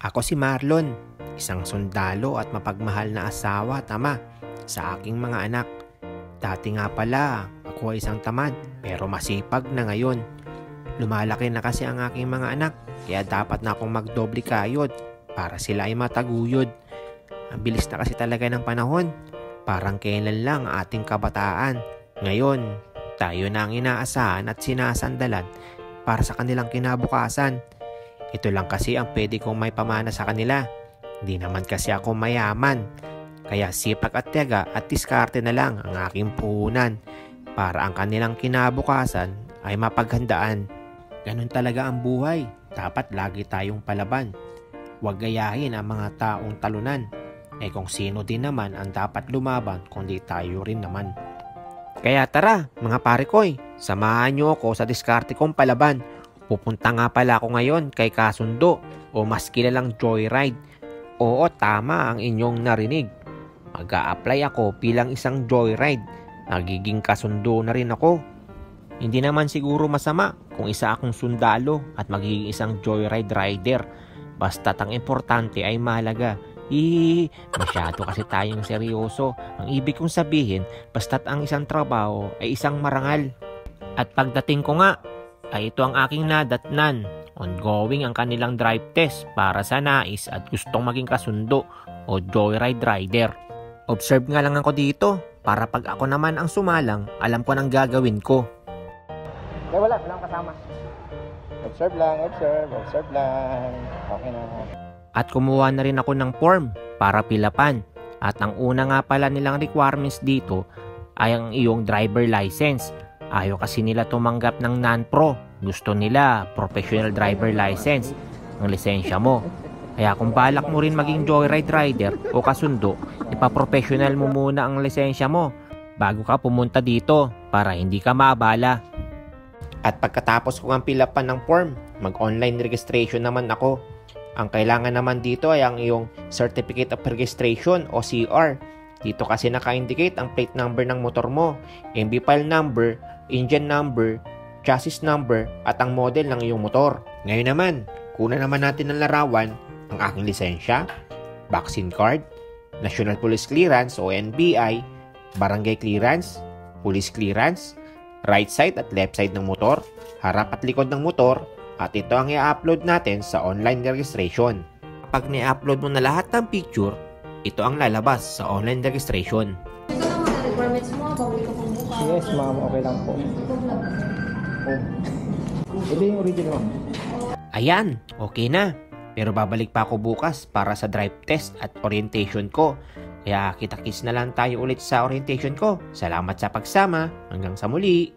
Ako si Marlon, isang sundalo at mapagmahal na asawa at ama sa aking mga anak. Dati nga pala, ako ay isang tamad pero masipag na ngayon. Lumalaki na kasi ang aking mga anak, kaya dapat na akong magdoble kayod para sila ay mataguyod. Ang bilis na kasi talaga ng panahon, parang kailan lang ating kabataan. Ngayon, tayo na ang inaasahan at sinasandalan para sa kanilang kinabukasan. Ito lang kasi ang pwede kong may pamana sa kanila. Hindi naman kasi ako mayaman. Kaya sipag at tiyaga at diskarte na lang ang aking puhunan para ang kanilang kinabukasan ay mapaghandaan. Ganun talaga ang buhay. Dapat lagi tayong palaban. Huwag gayahin ang mga taong talunan. Kung sino din naman ang dapat lumaban kundi tayo rin naman. Kaya tara mga pare koy, samahan nyo ako sa diskarte kong palaban. Pupunta nga pala ako ngayon kay Kasundo o mas kilalang Joyride. Oo, tama ang inyong narinig. Mag-a-apply ako bilang isang Joyride. Nagiging kasundo na rin ako. Hindi naman siguro masama kung isa akong sundalo at magiging isang Joyride rider. Basta't ang importante ay mahalaga. Masyado kasi tayong seryoso. Ang ibig kong sabihin, basta't ang isang trabaho ay isang marangal. At pagdating ko nga, ay ito ang aking nadatnan. Ongoing ang kanilang drive test para sa nais at gustong maging kasundo o Joyride rider. Observe nga lang ako dito para pag ako naman ang sumalang, alam ko nang gagawin ko. Walang kasama. Observe lang. Okay na. At kumuha na rin ako ng form para pilapan. At ang una nga pala nilang requirements dito ay ang iyong driver license. Ayaw kasi nila tumanggap ng non-pro. Gusto nila professional driver license, ang lisensya mo. Kaya kung balak mo rin maging Joyride rider o kasundo, ipaprofessional mo muna ang lisensya mo bago ka pumunta dito para hindi ka maabala. At pagkatapos kong ang pilapan ng form, mag-online registration naman ako. Ang kailangan naman dito ay ang iyong Certificate of Registration o CR. Dito kasi naka-indicate ang plate number ng motor mo, MB file number, engine number, chassis number at ang model ng iyong motor. Ngayon naman, kunan naman natin ng larawan ang aking lisensya, vaccine card, National Police Clearance o NBI, Barangay Clearance, Police Clearance, right side at left side ng motor, harap at likod ng motor, at ito ang i-upload natin sa online registration. Kapag ni-upload mo na lahat ng picture, ito ang lalabas sa online registration. Ito lang mga requirements mo, bawal ko kung buka. Yes, ma'am. Okay lang po. Ito yung original, ma'am. Ayan, okay na. Pero babalik pa ako bukas para sa drive test at orientation ko. Kaya kita-kits na lang tayo ulit sa orientation ko. Salamat sa pagsama. Hanggang sa muli.